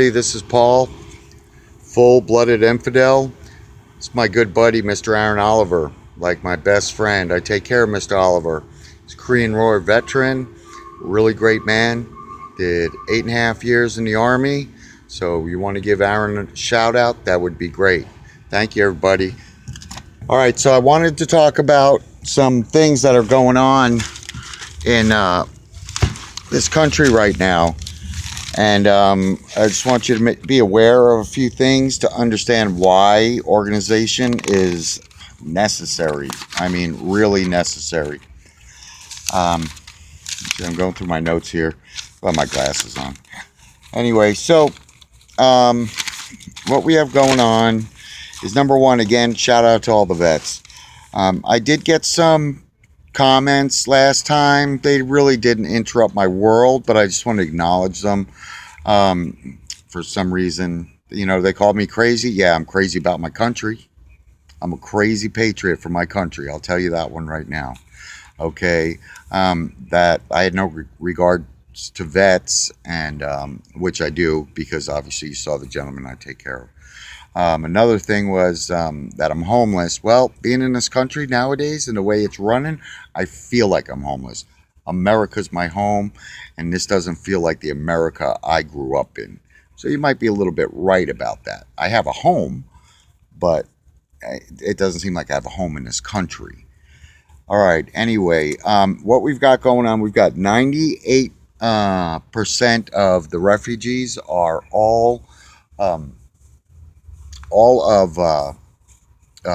Hey, this is Paul, full-blooded infidel. It's my good buddy, Mr. Aaron Oliver, like my best friend. I take care of Mr. Oliver. He's a Korean War veteran, really great man. Did 8.5 years in the Army. So you want to give Aaron a shout out, that would be great. Thank you, everybody. All right, so I wanted to talk about some things that are going on in this country right now. And I just want you to be aware of a few things to understand why organization is necessary. I mean, really necessary. Um, I'm going through my notes here. Got my glasses on. Anyway, so what we have going on is, number one, again, shout out to all the vets. I did get some comments last time. They really didn't interrupt my world, but I just want to acknowledge them. For some reason, they called me crazy. Yeah, I'm crazy about my country. I'm a crazy patriot for my country. I'll tell you that one right now. Okay. That I had no regard to vets, and which I do, because obviously you saw the gentleman I take care of. Another thing was that I'm homeless. Well, being in this country nowadays and the way it's running, I feel like I'm homeless. America's my home, and this doesn't feel like the America I grew up in. So you might be a little bit right about that. I have a home, but it doesn't seem like I have a home in this country. All right. Anyway, what we've got going on, we've got 98% of the refugees are um, all of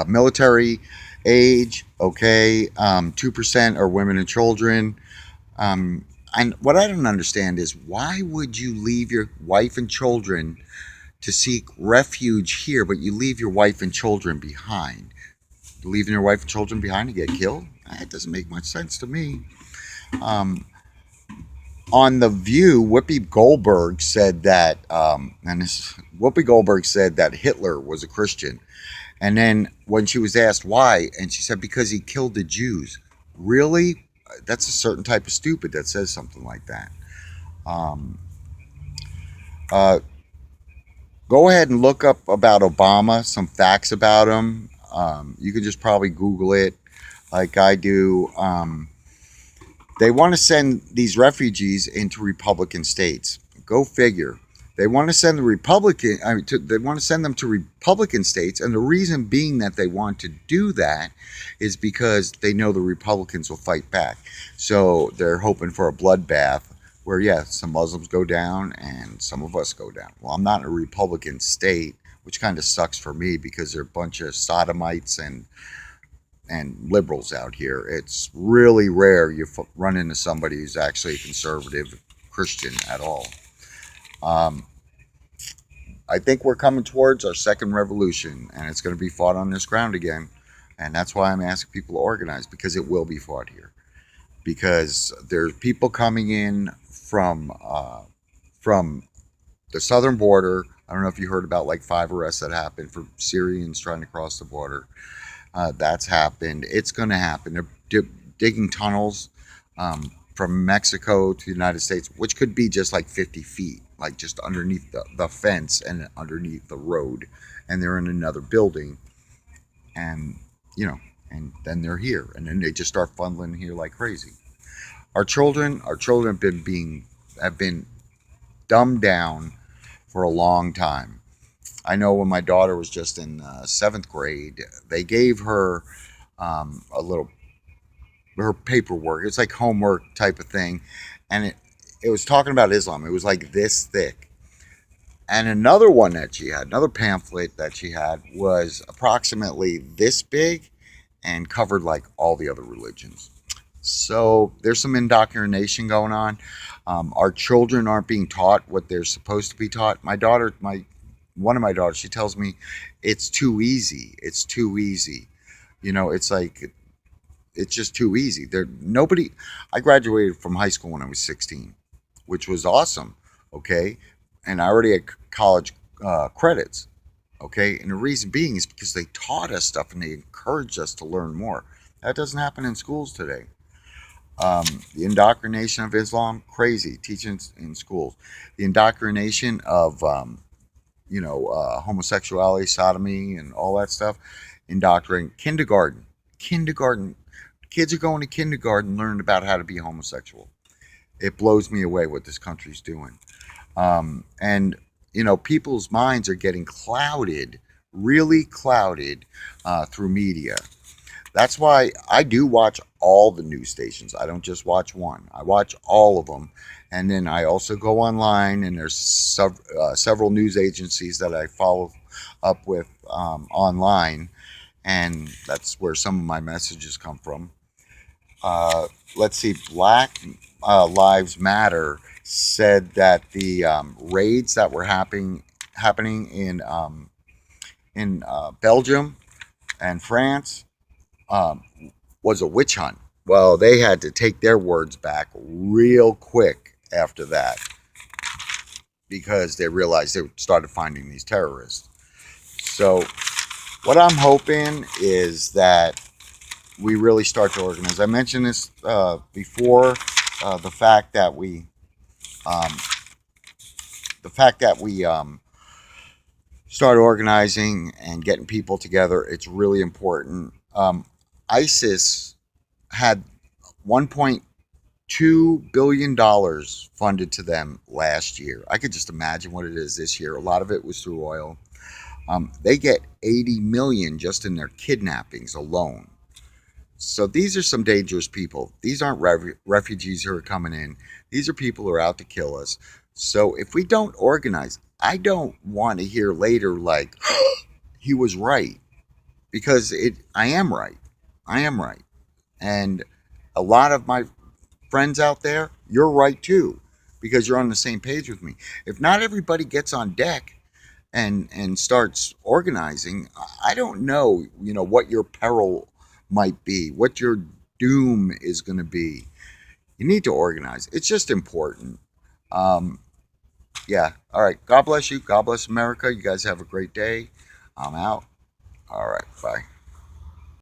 military age. Okay, 2% are women and children. And what I don't understand is, why would you leave your wife and children to seek refuge here, but you leave your wife and children behind? Leaving your wife and children behind to get killed? That doesn't make much sense to me. Um, on The View, Whoopi Goldberg said that, Whoopi Goldberg said that Hitler was a Christian. And then when she was asked why, and she said, because he killed the Jews. Really? That's a certain type of stupid that says something like that. Um, uh, Go ahead and look up about Obama, some facts about him. You can just probably Google it, like I do. They want to send these refugees into Republican states. Go figure. They want to send they want to send them to Republican states, and the reason being that they want to do that is because they know the Republicans will fight back. So they're hoping for a bloodbath where, yeah, some Muslims go down and some of us go down. Well, I'm not in a Republican state, which kind of sucks for me, because they're a bunch of sodomites and liberals out here. It's really rare you run into somebody who's actually a conservative Christian at all. Um, I think we're coming towards our second revolution, and it's going to be fought on this ground again. And that's why I'm asking people to organize, because it will be fought here. Because there's people coming in from the southern border. I don't know if you heard about like 5 arrests that happened for Syrians trying to cross the border. That's happened. It's going to happen. They're digging tunnels from Mexico to the United States, which could be just like 50 feet, like just underneath the fence and underneath the road. And they're in another building. And, and then they're here. And then they just start funneling here like crazy. Our children have been dumbed down for a long time. I know when my daughter was just in 7th grade, they gave her her paperwork. It's like homework type of thing, and it was talking about Islam. It was like this thick. And another one that she had, another pamphlet that she had, was approximately this big and covered like all the other religions. So there's some indoctrination going on. Our children aren't being taught what they're supposed to be taught. One of my daughters, she tells me it's too easy. It's too easy. It's like, it's just too easy. I graduated from high school when I was 16, which was awesome. Okay. And I already had college credits. Okay. And the reason being is because they taught us stuff and they encouraged us to learn more. That doesn't happen in schools today. The indoctrination of Islam, crazy. Teaching in schools. The indoctrination of, homosexuality, sodomy, and all that stuff. Indoctrinating. Kindergarten. Kindergarten. Kids are going to kindergarten learning about how to be homosexual. It blows me away what this country's doing. And, people's minds are getting clouded, really clouded through media. That's why I do watch all the news stations. I don't just watch one. I watch all of them, and then I also go online. And there's several news agencies that I follow up with online, and that's where some of my messages come from. Let's see. Black Lives Matter said that the raids that were happening in Belgium and France um, was a witch hunt. Well, they had to take their words back real quick after that because they realized they started finding these terrorists. So, what I'm hoping is that we really start to organize. I mentioned this before. The fact that um, we start organizing and getting people together, it's really important. ISIS had $1.2 billion funded to them last year. I could just imagine what it is this year. A lot of it was through oil. They get 80 million just in their kidnappings alone. So these are some dangerous people. These aren't refugees who are coming in. These are people who are out to kill us. So if we don't organize, I don't want to hear later like he was right, because I am right. I am right. And a lot of my friends out there, you're right too, because you're on the same page with me. If not everybody gets on deck and starts organizing, I don't know, what your peril might be, what your doom is going to be. You need to organize. It's just important. Um, yeah. All right. God bless you. God bless America. You guys have a great day. I'm out. All right. Bye.